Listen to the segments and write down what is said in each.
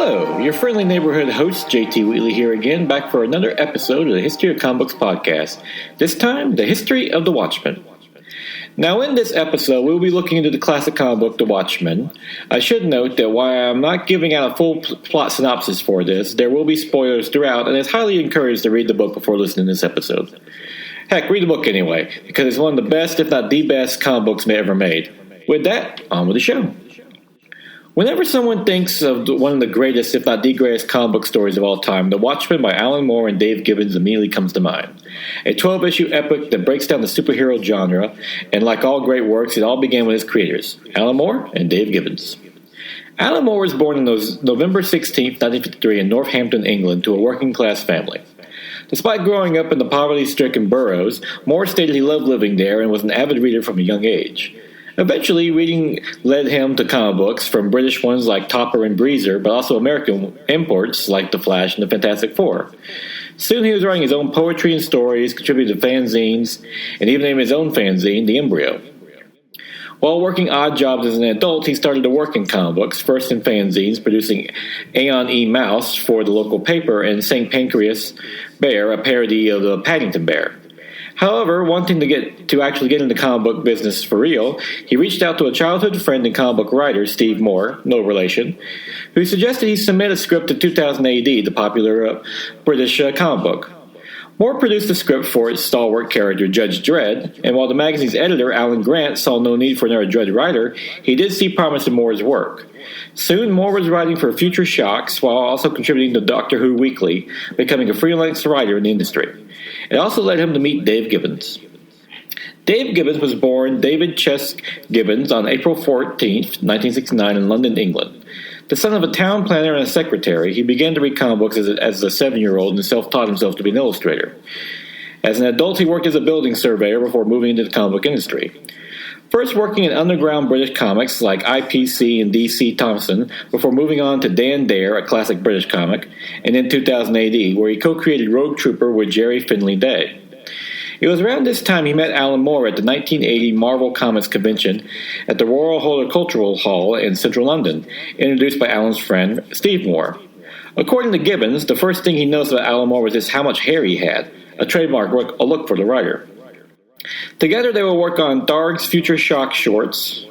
Hello, your friendly neighborhood host JT Wheatley here again, back for another episode of the History of Comic Books podcast. This time, the history of the Watchmen. Now, in this episode, we'll be looking into the classic comic book, The Watchmen. I should note that while I'm not giving out a full plot synopsis for this, there will be spoilers throughout, and it's highly encouraged to read the book before listening to this episode. Heck, read the book anyway, because it's one of the best, if not the best, comic books ever made. With that, on with the show. Whenever someone thinks of one of the greatest, if not the greatest, comic book stories of all time, The Watchmen by Alan Moore and Dave Gibbons immediately comes to mind. A 12-issue epic that breaks down the superhero genre, and like all great works, it all began with its creators, Alan Moore and Dave Gibbons. Alan Moore was born on November 16, 1953 in Northampton, England, to a working-class family. Despite growing up in the poverty-stricken boroughs, Moore stated he loved living there and was an avid reader from a young age. Eventually, reading led him to comic books, from British ones like Topper and Breezer, but also American imports like The Flash and the Fantastic Four. Soon he was writing his own poetry and stories, contributing to fanzines, and even named his own fanzine, The Embryo. While working odd jobs as an adult, he started to work in comic books, first in fanzines, producing Aeon E. Mouse for the local paper and St. Pancras Bear, a parody of the Paddington Bear. However, wanting to actually get into comic book business for real, he reached out to a childhood friend and comic book writer, Steve Moore, no relation, who suggested he submit a script to 2000 AD, the popular British comic book. Moore produced the script for its stalwart character, Judge Dredd, and while the magazine's editor, Alan Grant, saw no need for another Dredd writer, he did see promise in Moore's work. Soon, Moore was writing for Future Shocks while also contributing to Doctor Who Weekly, becoming a freelance writer in the industry. It also led him to meet Dave Gibbons. Dave Gibbons was born David Chesk Gibbons on April 14, 1969 in London, England. The son of a town planner and a secretary, he began to read comic books as a 7-year-old and self-taught himself to be an illustrator. As an adult, he worked as a building surveyor before moving into the comic book industry. First working in underground British comics like IPC and DC Thomson, before moving on to Dan Dare, a classic British comic, and in 2000 AD, where he co-created Rogue Trooper with Jerry Finley Day. It was around this time he met Alan Moore at the 1980 Marvel Comics convention at the Royal Horticultural Hall in central London, introduced by Alan's friend Steve Moore. According to Gibbons, the first thing he noticed about Alan Moore was just how much hair he had, a trademark look for the writer. Together they will work on Tharg's Future Shock shorts,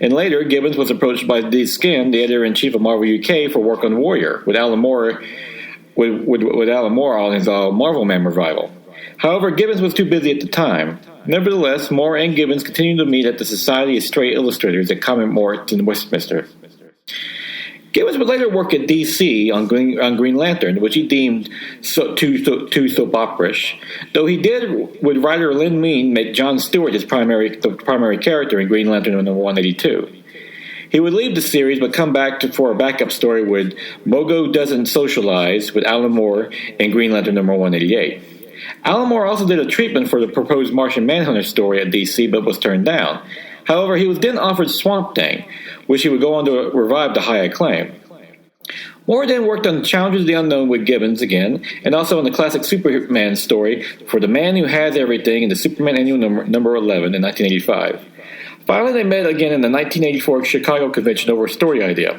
and later Gibbons was approached by Dee Skin, the editor-in-chief of Marvel UK, for work on Warrior, with Alan Moore on his Marvel Man revival. However, Gibbons was too busy at the time. Nevertheless, Moore and Gibbons continued to meet at the Society of Stray Illustrators at Comic Mart in Westminster. Gibbons would later work at DC on Green Lantern, which he deemed too soap opera-ish, though he did, with writer Lynn Mean, make John Stewart the primary character in Green Lantern number 182. He would leave the series but come back for a backup story with Mogo Doesn't Socialize with Alan Moore and Green Lantern number 188. Alan Moore also did a treatment for the proposed Martian Manhunter story at DC but was turned down. However, he was then offered Swamp Thing, which he would go on to revive to high acclaim. Moore then worked on Challenges of the Unknown with Gibbons again, and also on the classic Superman story for The Man Who Has Everything in the Superman Annual number 11 in 1985. Finally, they met again in the 1984 Chicago convention over a story idea.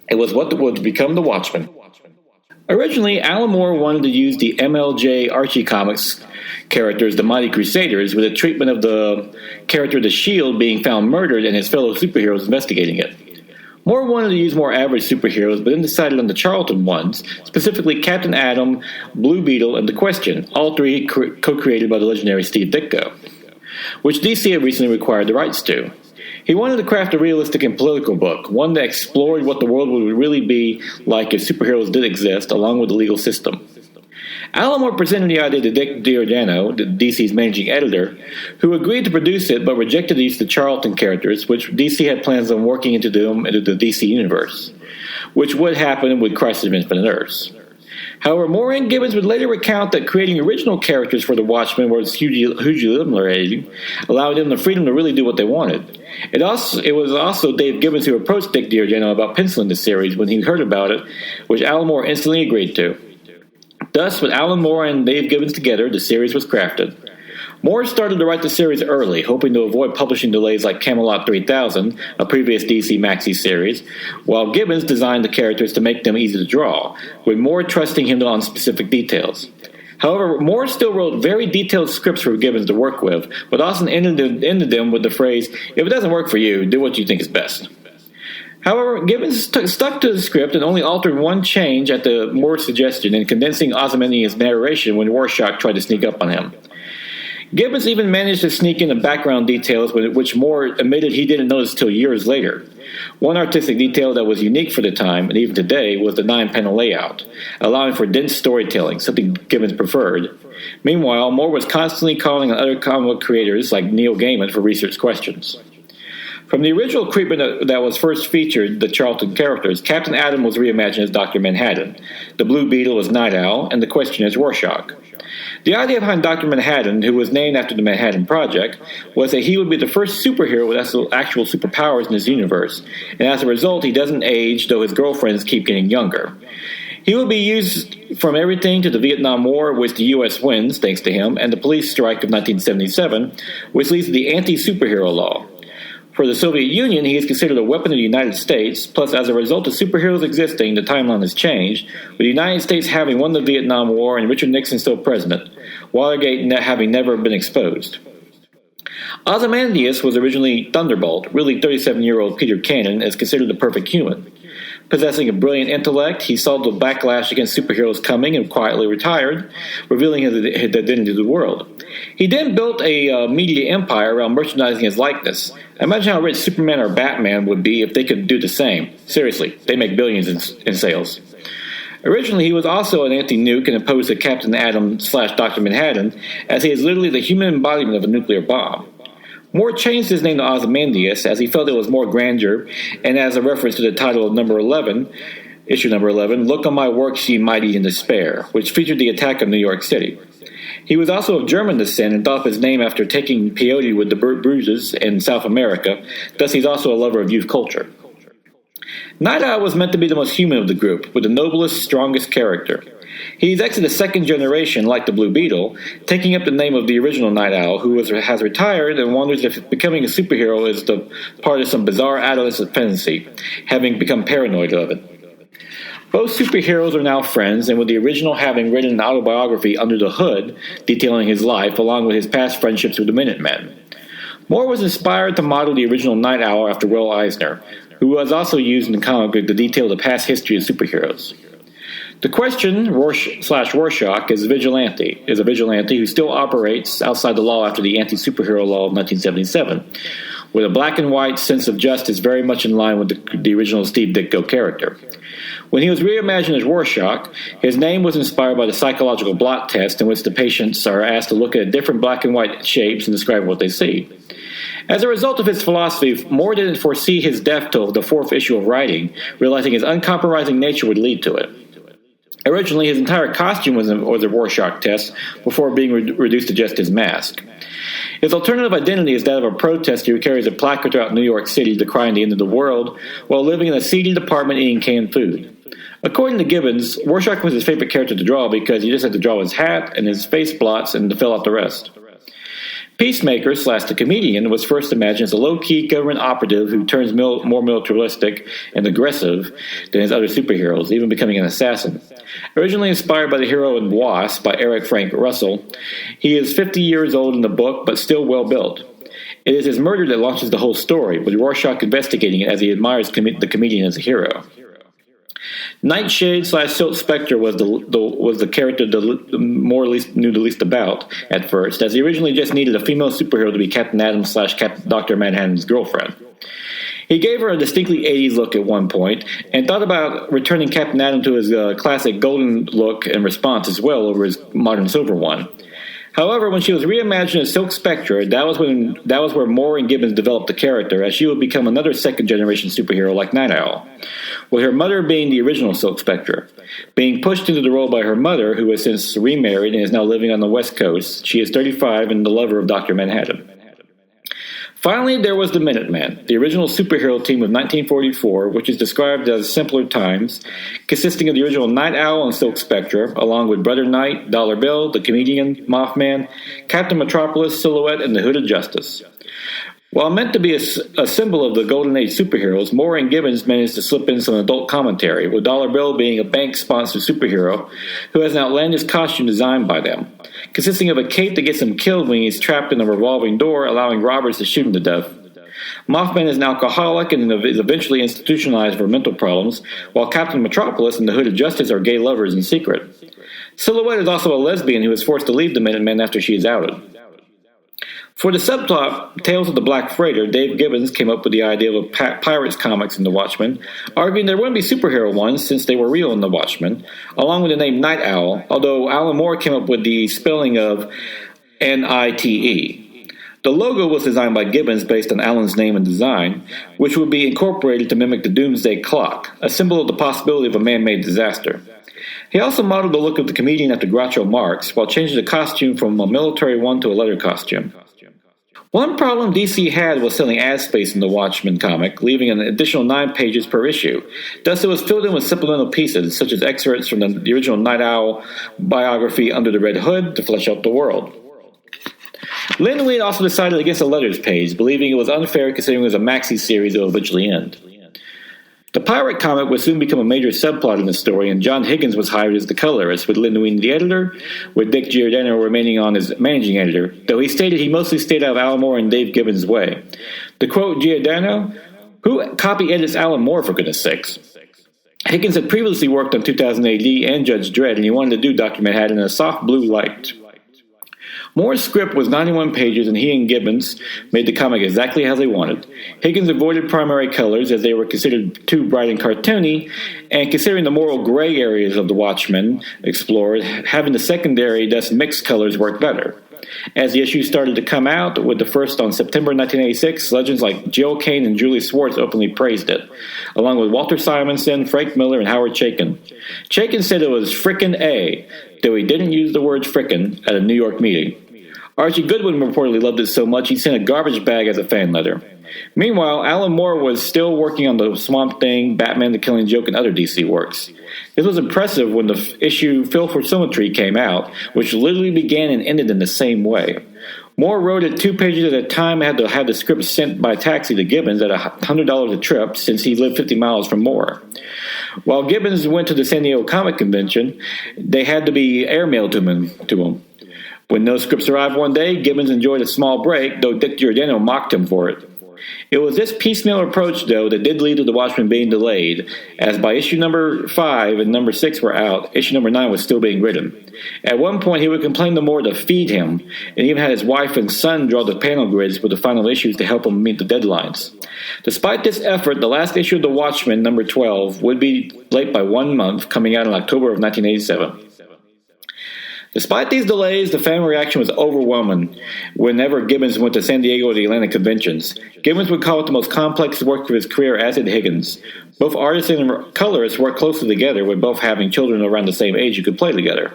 It was what would become The Watchmen. Originally, Alan Moore wanted to use the MLJ Archie Comics characters, the Mighty Crusaders, with a treatment of the character The Shield being found murdered and his fellow superheroes investigating it. Moore wanted to use more average superheroes, but then decided on the Charlton ones, specifically Captain Atom, Blue Beetle, and The Question, all three co-created by the legendary Steve Ditko, which DC had recently acquired the rights to. He wanted to craft a realistic and political book, one that explored what the world would really be like if superheroes did exist, along with the legal system. Alan Moore presented the idea to Dick Giordano, DC's managing editor, who agreed to produce it but rejected the use of the Charlton characters, which DC had plans on working into the DC universe, which would happen with Crisis of Infinite Earths. However, Moore and Gibbons would later recount that creating original characters for the Watchmen was hugely liberating, allowing them the freedom to really do what they wanted. It was also Dave Gibbons who approached Dick Giordano about penciling the series when he heard about it, which Alan Moore instantly agreed to. Thus, with Alan Moore and Dave Gibbons together, the series was crafted. Moore started to write the series early, hoping to avoid publishing delays like Camelot 3000, a previous DC Maxi series, while Gibbons designed the characters to make them easy to draw, with Moore trusting him on specific details. However, Moore still wrote very detailed scripts for Gibbons to work with, but often ended them with the phrase, "If it doesn't work for you, do what you think is best." However, Gibbons stuck to the script and only altered one change at the Moore's suggestion in condensing Ozymandias' narration when Rorschach tried to sneak up on him. Gibbons even managed to sneak in the background details which Moore admitted he didn't notice till years later. One artistic detail that was unique for the time, and even today, was the 9-panel layout, allowing for dense storytelling, something Gibbons preferred. Meanwhile, Moore was constantly calling on other comic book creators like Neil Gaiman for research questions. From the original treatment that was first featured, the Charlton characters, Captain Atom was reimagined as Dr. Manhattan, the Blue Beetle as Night Owl, and the Questioner as Rorschach. The idea behind Dr. Manhattan, who was named after the Manhattan Project, was that he would be the first superhero with actual superpowers in his universe, and as a result, he doesn't age, though his girlfriends keep getting younger. He will be used from everything to the Vietnam War, which the U.S. wins, thanks to him, and the police strike of 1977, which leads to the anti-superhero law. For the Soviet Union, he is considered a weapon of the United States, plus as a result of superheroes existing, the timeline has changed, with the United States having won the Vietnam War and Richard Nixon still president, Watergate having never been exposed. Ozymandias was originally Thunderbolt. Really, 37-year-old Peter Cannon is considered the perfect human. Possessing a brilliant intellect, he saw the backlash against superheroes coming and quietly retired, revealing his identity to the world. He then built a media empire around merchandising his likeness. Imagine how rich Superman or Batman would be if they could do the same. Seriously, they make billions in sales. Originally, he was also an anti-nuke and opposed to Captain Atom / Dr. Manhattan, as he is literally the human embodiment of a nuclear bomb. Moore changed his name to Ozymandias as he felt it was more grandeur, and as a reference to the title of issue number 11, Look on My Works, Ye Mighty in Despair, which featured the attack on New York City. He was also of German descent and thought of his name after taking peyote with the Bruges in South America, thus he's also a lover of youth culture. Night Owl was meant to be the most human of the group, with the noblest, strongest character. He's actually the second generation, like the Blue Beetle, taking up the name of the original Night Owl, who has retired and wonders if becoming a superhero is the part of some bizarre adolescent fantasy, having become paranoid of it. Both superheroes are now friends, and with the original having written an autobiography Under the Hood, detailing his life, along with his past friendships with the Minutemen. Moore was inspired to model the original Night Owl after Will Eisner, who was also used in the comic book to detail the past history of superheroes. The Question Rorschach is a vigilante who still operates outside the law after the anti-superhero law of 1977, with a black and white sense of justice very much in line with the original Steve Ditko character. When he was reimagined as Rorschach, his name was inspired by the psychological blot test in which the patients are asked to look at different black and white shapes and describe what they see. As a result of his philosophy, Moore didn't foresee his death till the 4th issue of writing, realizing his uncompromising nature would lead to it. Originally, his entire costume was a Rorschach test before being reduced to just his mask. His alternative identity is that of a protester who carries a placard throughout New York City decrying the end of the world while living in a seedy apartment eating canned food. According to Gibbons, Rorschach was his favorite character to draw because he just had to draw his hat and his face blots and to fill out the rest. Peacemaker / the Comedian was first imagined as a low-key government operative who turns more militaristic and aggressive than his other superheroes, even becoming an assassin. Originally inspired by the hero in Wasp by Eric Frank Russell, he is 50 years old in the book, but still well-built. It is his murder that launches the whole story, with Rorschach investigating it as he admires the comedian as a hero. Nightshade / Silk Spectre was the character Moore knew the least about at first, as he originally just needed a female superhero to be Captain Atom / Dr. Manhattan's girlfriend. He gave her a distinctly 80s look at one point, and thought about returning Captain Atom to his classic golden look and response as well over his modern silver one. However, when she was reimagined as Silk Spectre, that was where Moore and Gibbons developed the character, as she would become another second-generation superhero like Night Owl, with her mother being the original Silk Spectre. Being pushed into the role by her mother, who has since remarried and is now living on the West Coast, she is 35 and the lover of Dr. Manhattan. Finally, there was the Minutemen, the original superhero team of 1944, which is described as simpler times, consisting of the original Night Owl and Silk Spectre, along with Brother Knight, Dollar Bill, the Comedian, Mothman, Captain Metropolis, Silhouette, and the Hood of Justice. While meant to be a symbol of the Golden Age superheroes, Moore and Gibbons managed to slip in some adult commentary, with Dollar Bill being a bank-sponsored superhero who has an outlandish costume designed by them, consisting of a cape that gets him killed when he's trapped in a revolving door, allowing robbers to shoot him to death. Mothman is an alcoholic and is eventually institutionalized for mental problems, while Captain Metropolis and the Hood of Justice are gay lovers in secret. Silhouette is also a lesbian who is forced to leave the Minutemen after she is outed. For the subplot, Tales of the Black Freighter, Dave Gibbons came up with the idea of pirates comics in The Watchmen, arguing there wouldn't be superhero ones since they were real in The Watchmen, along with the name Night Owl, although Alan Moore came up with the spelling of Nite. The logo was designed by Gibbons based on Alan's name and design, which would be incorporated to mimic the Doomsday Clock, a symbol of the possibility of a man-made disaster. He also modeled the look of the comedian after Groucho Marx, while changing the costume from a military one to a leather costume. One problem DC had was selling ad space in the Watchmen comic, leaving an additional 9 pages per issue. Thus, it was filled in with supplemental pieces, such as excerpts from the original Night Owl biography Under the Red Hood to flesh out the world. Lin Wein also decided against the letters page, believing it was unfair considering it was a maxi series that would eventually end. The pirate comic would soon become a major subplot in the story, and John Higgins was hired as the colorist, with Lin Wein the editor, with Dick Giordano remaining on as managing editor, though he stated he mostly stayed out of Alan Moore and Dave Gibbons' way. To quote Giordano, "Who copy edits Alan Moore, for goodness sakes?" Higgins had previously worked on 2000 AD and Judge Dredd, and he wanted to do Dr. Manhattan in a soft blue light. Moore's script was 91 pages, and he and Gibbons made the comic exactly as they wanted. Higgins avoided primary colors, as they were considered too bright and cartoony, and considering the moral gray areas of the Watchmen explored, having the secondary, thus mixed colors worked better. As the issue started to come out, with the first on September 1986, legends like Jill Kane and Julie Swartz openly praised it, along with Walter Simonson, Frank Miller, and Howard Chaykin. Chaykin said it was frickin' A, though he didn't use the word frickin' at a New York meeting. Archie Goodwin reportedly loved it so much he sent a garbage bag as a fan letter. Meanwhile, Alan Moore was still working on the Swamp Thing, Batman the Killing Joke, and other DC works. This was impressive when the issue Phil for Symmetry came out, which literally began and ended in the same way. Moore wrote it 2 pages at a time and had to have the script sent by taxi to Gibbons at $100 a trip, since he lived 50 miles from Moore. While Gibbons went to the San Diego Comic Convention, they had to be airmailed to him. When no scripts arrived one day, Gibbons enjoyed a small break, though Dick Giordano mocked him for it. It was this piecemeal approach, though, that did lead to The Watchmen being delayed, as by issue number 5 and number 6 were out, issue number 9 was still being written. At one point, he would complain to Moore to feed him, and even had his wife and son draw the panel grids for the final issues to help him meet the deadlines. Despite this effort, the last issue of The Watchmen, number 12, would be late by 1 month, coming out in October of 1987. Despite these delays, the fan reaction was overwhelming whenever Gibbons went to San Diego or the Atlanta conventions. Gibbons would call it the most complex work of his career, as did Higgins. Both artists and colorists worked closely together, with both having children around the same age who could play together.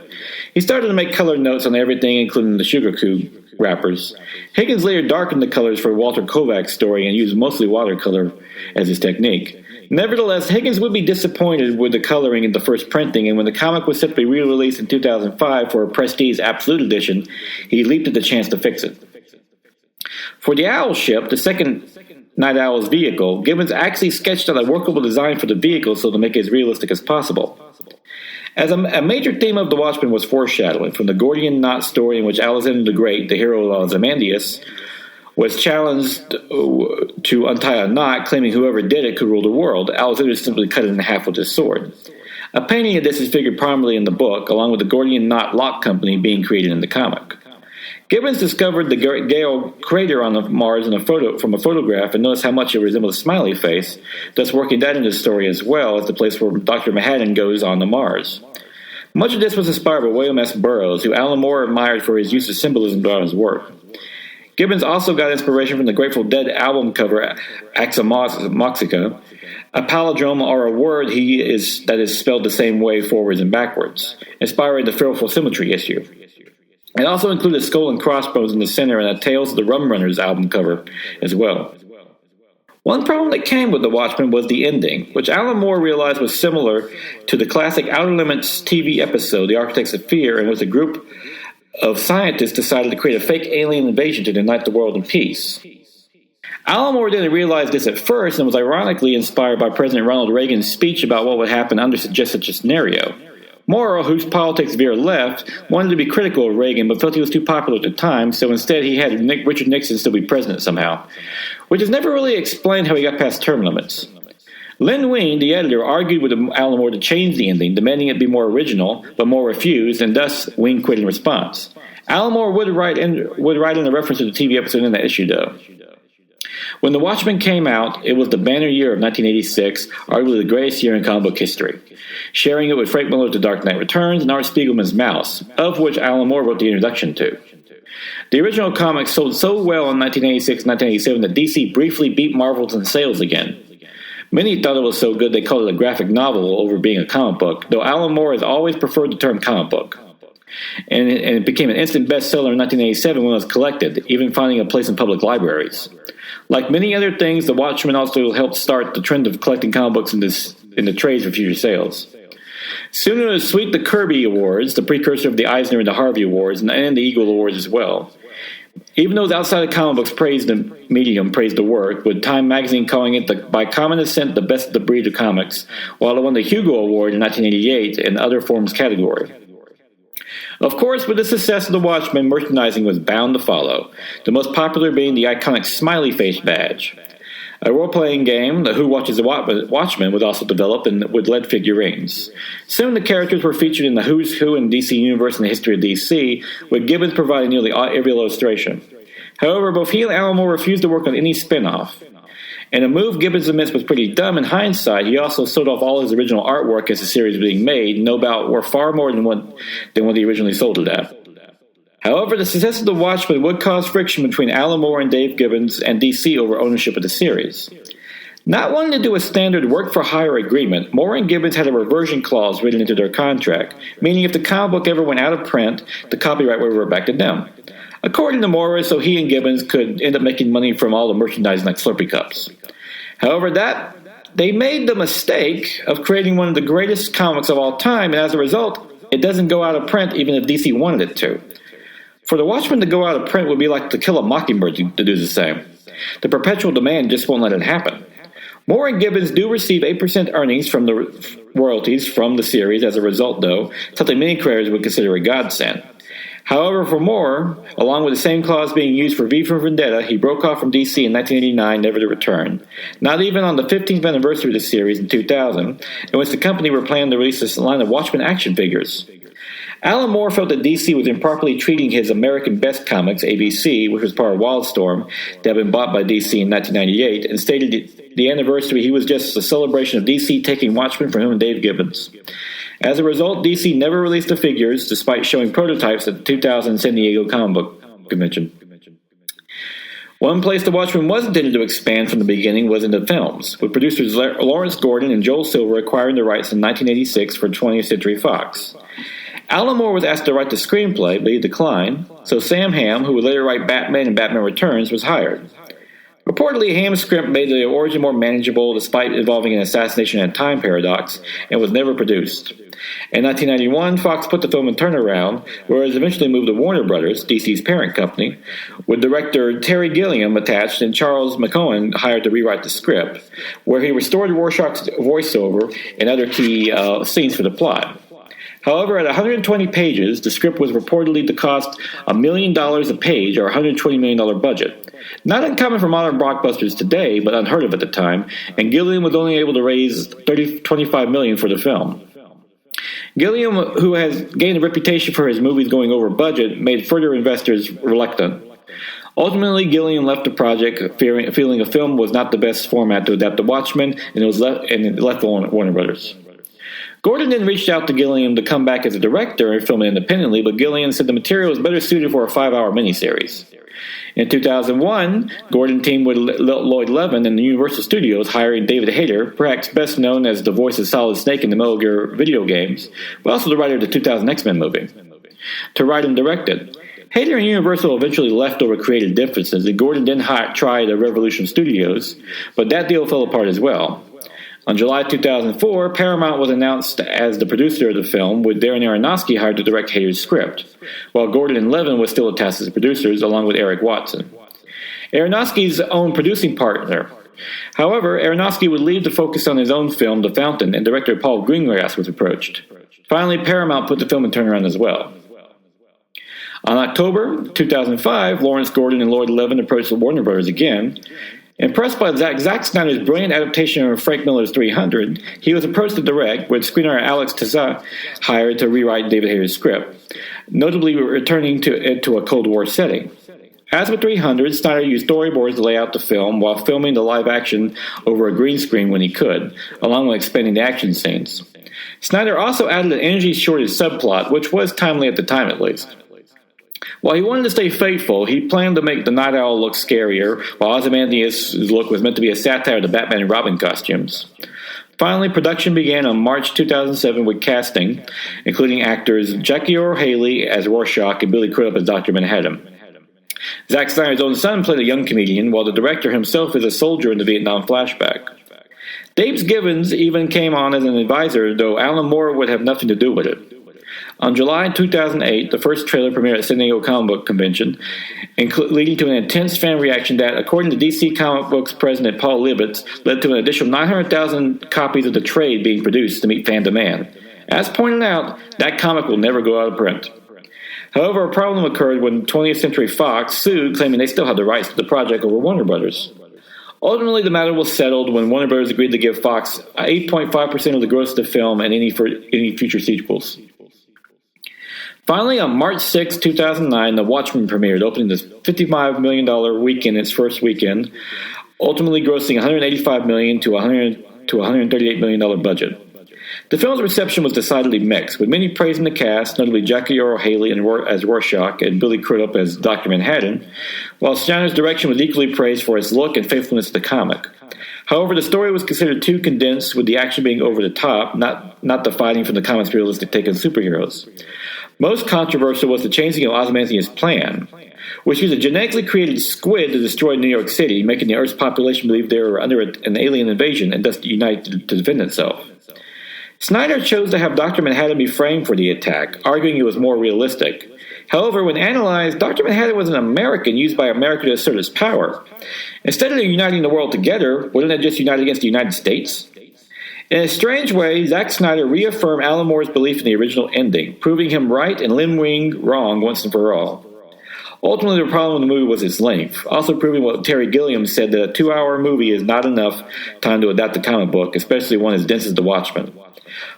He started to make color notes on everything, including the Sugar Cube wrappers. Higgins later darkened the colors for Walter Kovac's story and used mostly watercolor as his technique. Nevertheless, Higgins would be disappointed with the coloring in the first printing, and when the comic was simply re-released in 2005 for a Prestige Absolute Edition, he leaped at the chance to fix it. For the Owl ship, the second Night Owl's vehicle, Gibbons actually sketched out a workable design for the vehicle so to make it as realistic as possible. As a major theme of The Watchmen was foreshadowing, from the Gordian knot story in which Alexander the Great, the hero of Ozymandias, was challenged to untie a knot, claiming whoever did it could rule the world. Alexander simply cut it in half with his sword. A painting of this is figured prominently in the book, along with the Gordian Knot Lock Company being created in the comic. Gibbons discovered the Gale crater on Mars from a photograph and noticed how much it resembled a smiley face, thus working that into the story as well as the place where Dr. Manhattan goes on to Mars. Much of this was inspired by William S. Burroughs, who Alan Moore admired for his use of symbolism throughout his work. Gibbons also got inspiration from the Grateful Dead album cover Aoxomoxica, a palindrome or a word that is spelled the same way forwards and backwards, inspiring the Fearful Symmetry issue. It also included Skull and Crossbones in the center and a Tales of the Rum Runners album cover as well. One problem that came with The Watchmen was the ending, which Alan Moore realized was similar to the classic Outer Limits TV episode, The Architects of Fear, in which a group of scientists decided to create a fake alien invasion to unite the world in peace. Alan Moore didn't realize this at first and was ironically inspired by President Ronald Reagan's speech about what would happen under just such a scenario. Moore, whose politics veered left, wanted to be critical of Reagan but felt he was too popular at the time, so instead he had Richard Nixon still be president somehow, which is never really explained how he got past term limits. Len Wein, the editor, argued with Alan Moore to change the ending, demanding it be more original, but Moore refused, and thus Wein quit in response. Alan Moore would write in a reference to the TV episode in that issue, though. When The Watchmen came out, it was the banner year of 1986, arguably the greatest year in comic book history, sharing it with Frank Miller's The Dark Knight Returns and Art Spiegelman's Mouse, of which Alan Moore wrote the introduction to. The original comics sold so well in 1986 and 1987 that DC briefly beat Marvel in sales again. Many thought it was so good they called it a graphic novel over being a comic book, though Alan Moore has always preferred the term comic book. And it became an instant bestseller in 1987 when it was collected, even finding a place in public libraries. Like many other things, The Watchmen also helped start the trend of collecting comic books in the trades for future sales. Soon it would sweep the Kirby Awards, the precursor of the Eisner and the Harvey Awards, and the Eagle Awards as well. Even those outside of comic books praised the medium, praised the work, with Time magazine calling it, by common assent, the best of the breed of comics, while it won the Hugo Award in 1988 in the Other Forms category. Of course, with the success of The Watchmen, merchandising was bound to follow, the most popular being the iconic smiley face badge. A role-playing game, Who Watches the Watchmen, was also developed and with lead figurines. Soon the characters were featured in the Who's Who in DC Universe and the History of DC, with Gibbons providing nearly every illustration. However, both he and Alan Moore refused to work on any spin-off. In a move Gibbons admits was pretty dumb in hindsight, he also sold off all his original artwork as the series was being made, no doubt worth far more than what he originally sold it at. However, the success of The Watchmen would cause friction between Alan Moore and Dave Gibbons and DC over ownership of the series. Not wanting to do a standard work-for-hire agreement, Moore and Gibbons had a reversion clause written into their contract, meaning if the comic book ever went out of print, the copyright would revert back to them. According to Moore, so he and Gibbons could end up making money from all the merchandising like Slurpee cups. However, they made the mistake of creating one of the greatest comics of all time, and as a result, it doesn't go out of print even if DC wanted it to. For The Watchmen to go out of print would be like To Kill a Mockingbird to do the same. The perpetual demand just won't let it happen. Moore and Gibbons do receive 8% earnings from the royalties from the series as a result, though, something many creators would consider a godsend. However, for Moore, along with the same clause being used for V for Vendetta, he broke off from DC in 1989, never to return. Not even on the 15th anniversary of the series in 2000, in which the company were planning to release this line of Watchmen action figures. Alan Moore felt that DC was improperly treating his American Best Comics, ABC, which was part of Wildstorm, that had been bought by DC in 1998, and stated the anniversary he was just a celebration of DC taking Watchmen from him and Dave Gibbons. As a result, DC never released the figures, despite showing prototypes at the 2000 San Diego Comic Book Convention. One place The Watchmen was intended to expand from the beginning was into films, with producers Lawrence Gordon and Joel Silver acquiring the rights in 1986 for 20th Century Fox. Alan Moore was asked to write the screenplay, but he declined, so Sam Hamm, who would later write Batman and Batman Returns, was hired. Reportedly, Hamm's script made the origin more manageable despite involving an assassination and a time paradox, and was never produced. In 1991, Fox put the film in turnaround, where it was eventually moved to Warner Brothers, DC's parent company, with director Terry Gilliam attached and Charles McCohen hired to rewrite the script, where he restored Rorschach's voiceover and other key scenes for the plot. However, at 120 pages, the script was reportedly to cost $1 million a page or $120 million budget. Not uncommon for modern blockbusters today, but unheard of at the time, and Gilliam was only able to raise $25 million for the film. Gilliam, who has gained a reputation for his movies going over budget, made further investors reluctant. Ultimately, Gilliam left the project, feeling a film was not the best format to adapt to Watchmen, and it left Warner Brothers. Gordon then reached out to Gilliam to come back as a director and film it independently, but Gilliam said the material was better suited for a 5-hour miniseries. In 2001, Gordon teamed with Lloyd Levin in the Universal Studios, hiring David Hayter, perhaps best known as the voice of Solid Snake in the Metal Gear video games, but also the writer of the 2000 X-Men movie. to write and direct it. Hader and Universal eventually left over creative differences, and Gordon then tried the Revolution Studios, but that deal fell apart as well. On July 2004, Paramount was announced as the producer of the film, with Darren Aronofsky hired to direct Hader's script, while Gordon and Levin was still attached as producers, along with Eric Watson, Aronofsky's own producing partner. However, Aronofsky would leave to focus on his own film, The Fountain, and director Paul Greengrass was approached. Finally, Paramount put the film in turnaround as well. On October 2005, Lawrence Gordon and Lloyd Levin approached the Warner Brothers again. Impressed by Zack Snyder's brilliant adaptation of Frank Miller's 300, he was approached to direct, with screenwriter Alex Tessa hired to rewrite David Hayter's script, notably returning to a Cold War setting. As with 300, Snyder used storyboards to lay out the film while filming the live action over a green screen when he could, along with expanding the action scenes. Snyder also added an energy shortage subplot, which was timely at the time at least. While he wanted to stay faithful, he planned to make the Night Owl look scarier, while Ozymandias' look was meant to be a satire of the Batman and Robin costumes. Finally, production began on March 2007 with casting, including actors Jackie Earle Haley as Rorschach and Billy Crudup as Dr. Manhattan. Zack Snyder's own son played a young comedian, while the director himself is a soldier in the Vietnam flashback. Dave Gibbons even came on as an advisor, though Alan Moore would have nothing to do with it. On July 2008, the first trailer premiered at San Diego Comic Book Convention, leading to an intense fan reaction that, according to DC Comic Books president Paul Libetz, led to an additional 900,000 copies of the trade being produced to meet fan demand. As pointed out, that comic will never go out of print. However, a problem occurred when 20th Century Fox sued, claiming they still had the rights to the project over Warner Brothers. Ultimately, the matter was settled when Warner Brothers agreed to give Fox 8.5% of the gross of the film and any future sequels. Finally, on March 6, 2009, The Watchmen premiered, opening this $55 million weekend, its first weekend, ultimately grossing $185 million to $138 million budget. The film's reception was decidedly mixed, with many praising the cast, notably Jackie Earle Haley as Rorschach and Billy Crudup as Dr. Manhattan, while Snyder's direction was equally praised for its look and faithfulness to the comic. However, the story was considered too condensed, with the action being over the top, not the fighting from the comic's realistic take on superheroes. Most controversial was the changing of Ozymandias' plan, which used a genetically created squid to destroy New York City, making the Earth's population believe they were under an alien invasion and thus unite to defend itself. Snyder chose to have Dr. Manhattan be framed for the attack, arguing it was more realistic. However, when analyzed, Dr. Manhattan was an American used by America to assert its power. Instead of uniting the world together, wouldn't it just unite against the United States? In a strange way, Zack Snyder reaffirmed Alan Moore's belief in the original ending, proving him right and Lin Wing wrong once and for all. Ultimately, the problem with the movie was its length, also proving what Terry Gilliam said, that a 2-hour movie is not enough time to adapt a comic book, especially one as dense as The Watchmen.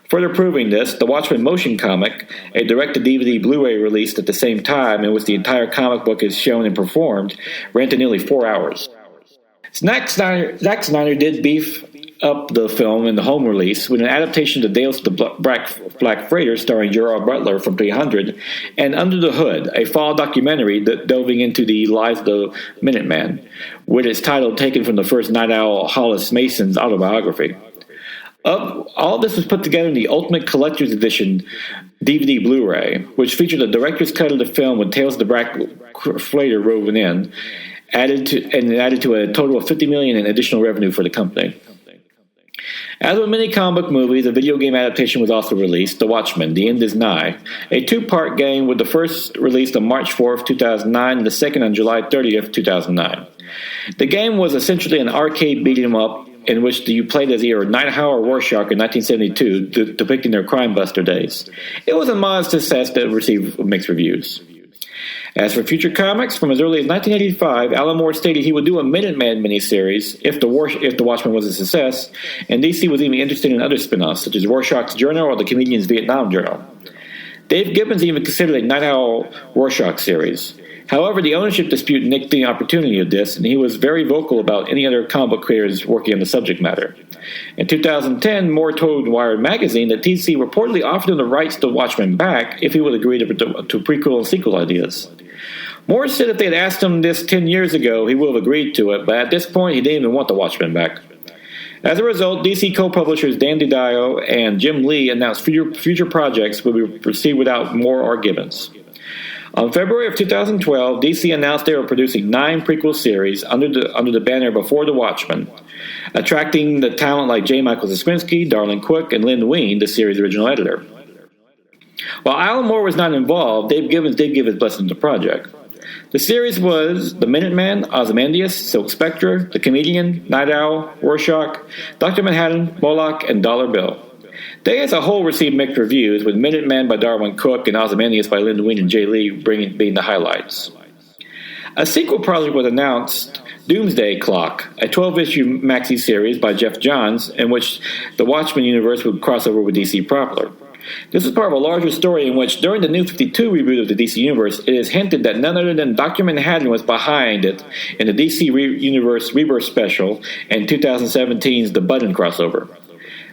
Further proving this, the Watchmen motion comic, a direct-to-DVD Blu-ray released at the same time in which the entire comic book is shown and performed, ran to nearly 4 hours. Zack Snyder did beef up the film in the home release with an adaptation to Tales of the Black Freighter starring Gerard Butler from 300 and Under the Hood, a fall documentary delving into the lives of the Minuteman, with its title taken from the first Night Owl Hollis Mason's autobiography. All this was put together in the Ultimate Collector's Edition DVD Blu-ray, which featured a director's cut of the film with Tales of the Black Freighter woven in, added to a total of $50 million in additional revenue for the company. As with many comic book movies, a video game adaptation was also released, The Watchmen, The End is Nigh, a 2-part game with the first released on March 4th, 2009, and the second on July 30th, 2009. The game was essentially an arcade beat-em-up in which you played as either Night Owl or Rorschach in 1972, depicting their crime-buster days. It was a modest success that received mixed reviews. As for future comics, from as early as 1985, Alan Moore stated he would do a Minuteman miniseries if the Watchmen was a success, and DC was even interested in other spin-offs, such as Rorschach's Journal or the Comedian's Vietnam Journal. Dave Gibbons even considered a Night Owl Rorschach series. However, the ownership dispute nicked the opportunity of this, and he was very vocal about any other comic book creators working on the subject matter. In 2010, Moore told Wired magazine that DC reportedly offered him the rights to Watchmen back if he would agree to prequel and sequel ideas. Moore said if they had asked him this 10 years ago, he would have agreed to it, but at this point, he didn't even want the Watchmen back. As a result, DC co-publishers Dan DiDio and Jim Lee announced future projects would be proceed without Moore or Gibbons. On February of 2012, DC announced they were producing 9 prequel series under the banner Before the Watchmen, attracting the talent like J. Michael Straczynski, Darlene Quick, and Lynn Wein, the series' original editor. While Alan Moore was not involved, Dave Gibbons did give his blessing to the project. The series was The Minuteman, Ozymandias, Silk Spectre, The Comedian, Night Owl, Rorschach, Dr. Manhattan, Moloch, and Dollar Bill. They as a whole received mixed reviews, with Minuteman by Darwin Cook and Ozymandias by Linda Wein and Jay Lee being the highlights. A sequel project was announced, Doomsday Clock, a 12-issue maxi series by Jeff Johns, in which the Watchmen universe would cross over with DC proper. This is part of a larger story in which, during the New 52 reboot of the DC Universe, it is hinted that none other than Dr. Manhattan was behind it in the DC Universe Rebirth Special and 2017's The Button crossover.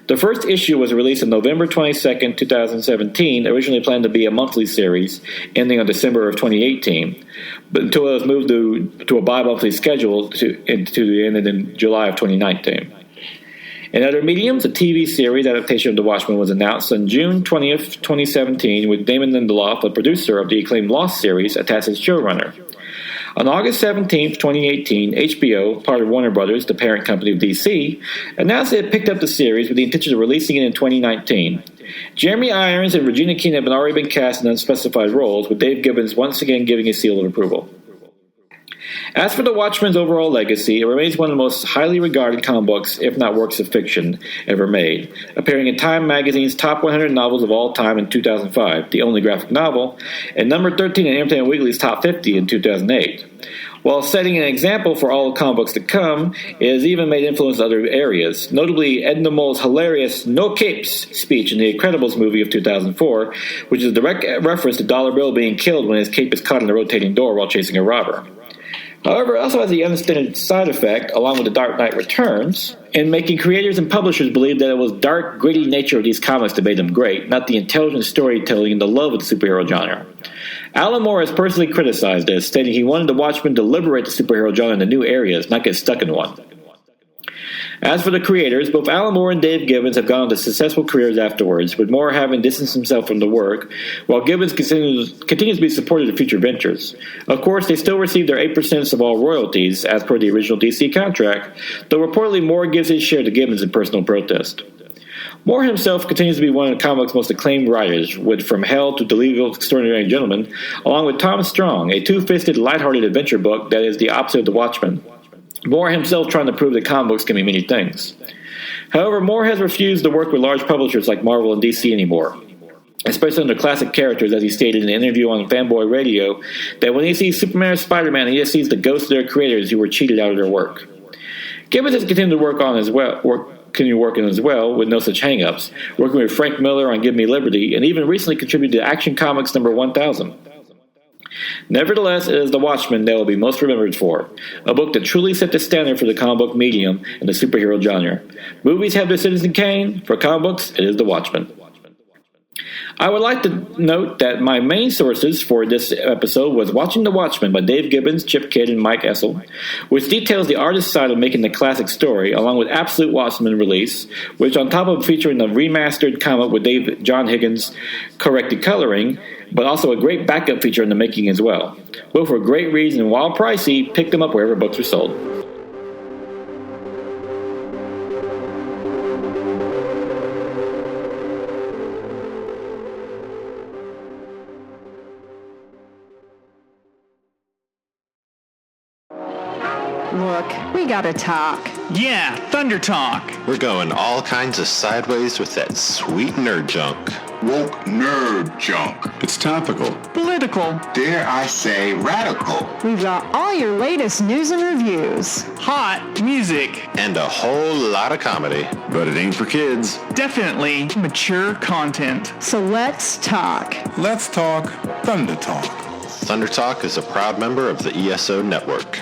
The first issue was released on November 22, 2017, originally planned to be a monthly series, ending on December of 2018, but until it was moved to a bi-monthly schedule to the end in July of 2019. In other mediums, a TV series adaptation of The Watchmen was announced on June 20th, 2017, with Damon Lindelof, the producer of the acclaimed Lost series, attached as showrunner. On August 17th, 2018, HBO, part of Warner Brothers, the parent company of DC, announced it had picked up the series with the intention of releasing it in 2019. Jeremy Irons and Regina King have already been cast in unspecified roles, with Dave Gibbons once again giving his seal of approval. As for The Watchmen's overall legacy, it remains one of the most highly regarded comic books, if not works of fiction, ever made, appearing in Time magazine's top 100 novels of all time in 2005, the only graphic novel, and number 13 in Entertainment Weekly's top 50 in 2008. While setting an example for all comic books to come, it has even made influence in other areas, notably Edna Mole's hilarious "No Capes" speech in The Incredibles movie of 2004, which is a direct reference to Dollar Bill being killed when his cape is caught in a rotating door while chasing a robber. However, it also has the unintended side effect, along with The Dark Knight Returns, in making creators and publishers believe that it was dark, gritty nature of these comics that made them great, not the intelligent storytelling and the love of the superhero genre. Alan Moore has personally criticized this, stating he wanted the Watchmen to liberate the superhero genre into new areas, not get stuck in one. As for the creators, both Alan Moore and Dave Gibbons have gone on to successful careers afterwards, with Moore having distanced himself from the work, while Gibbons continues to be supported in future ventures. Of course, they still receive their 8% of all royalties, as per the original DC contract, though reportedly Moore gives his share to Gibbons in personal protest. Moore himself continues to be one of the comic book's most acclaimed writers, with From Hell to The Legal Extraordinary Gentleman, along with Tom Strong, a two-fisted, lighthearted adventure book that is the opposite of The Watchmen. Moore himself trying to prove that comic books can be many things. However, Moore has refused to work with large publishers like Marvel and DC anymore, especially under classic characters, as he stated in an interview on Fanboy Radio, that when he sees Superman or Spider-Man, he just sees the ghosts of their creators who were cheated out of their work. Gibbons has continued to work on as well, with no such hang-ups, working with Frank Miller on Give Me Liberty, and even recently contributed to Action Comics number 1000. Nevertheless, it is The Watchmen that will be most remembered for, a book that truly set the standard for the comic book medium and the superhero genre. Movies have their Citizen Kane, for comic books, it is The Watchmen. I would like to note that my main sources for this episode was Watching The Watchmen by Dave Gibbons, Chip Kidd, and Mike Essel, which details the artist's side of making the classic story, along with Absolute Watchmen release, which on top of featuring the remastered comic with John Higgins' corrected coloring, but also a great backup feature in the making as well. Both for great reads, and while pricey, pick them up wherever books are sold. Look, we gotta talk. Yeah, Thunder Talk. We're going all kinds of sideways with that sweet nerd junk. Woke nerd junk. It's topical. Political. Dare I say radical. We've got all your latest news and reviews. Hot music. And a whole lot of comedy. But it ain't for kids. Definitely mature content. So let's talk. Let's talk Thunder Talk. Thunder Talk is a proud member of the ESO Network.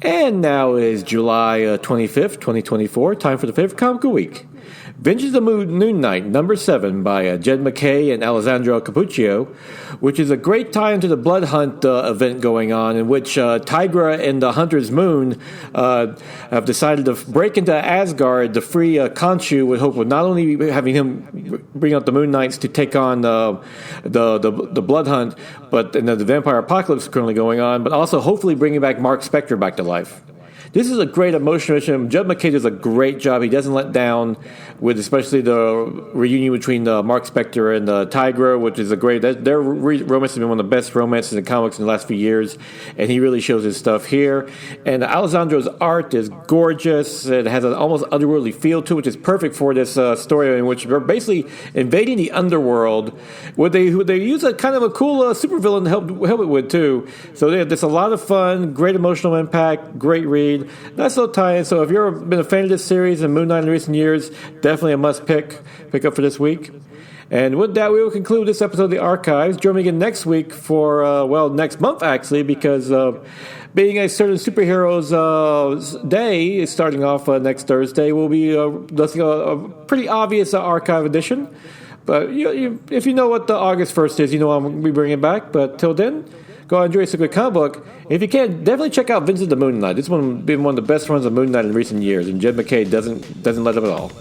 And now is July 25th, 2024, time for the favorite comic of the week. Vengeance of the Moon Knight, number 7, by Jed MacKay and Alessandro Cappuccio, which is a great tie into the Blood Hunt event going on, in which Tigra and the Hunter's Moon have decided to break into Asgard to free Khonshu, with hope of not only having him bring out the Moon Knights to take on the Blood Hunt, but and the vampire apocalypse currently going on, but also hopefully bringing back Mark Spector back to life. This is a great emotional mission. Jed MacKay does a great job. He doesn't let down with especially the reunion between Mark Spector and Tigra, which is a great... Their romance has been one of the best romances in comics in the last few years, and he really shows his stuff here. And Alessandro's art is gorgeous. It has an almost otherworldly feel to it, which is perfect for this story in which they're basically invading the underworld, where they use a kind of a cool supervillain to help it with, too. So there's a lot of fun, great emotional impact, great read. Not so tie-in, so if you've been a fan of this series and Moon Knight in recent years, definitely a must-pick up for this week. And with that, we will conclude this episode of The Archives. Join me again next week for, next month, actually, because being a certain superheroes day is starting off next Thursday, we'll be listing a pretty obvious archive edition. But if you know what the August 1st is, you know I'm going to be bringing it back. But till then, go out and enjoy a good comic book. If you can, definitely check out Vengeance of the Moon Knight. This one has been one of the best runs of Moon Knight in recent years, and Jed MacKay doesn't let up at all.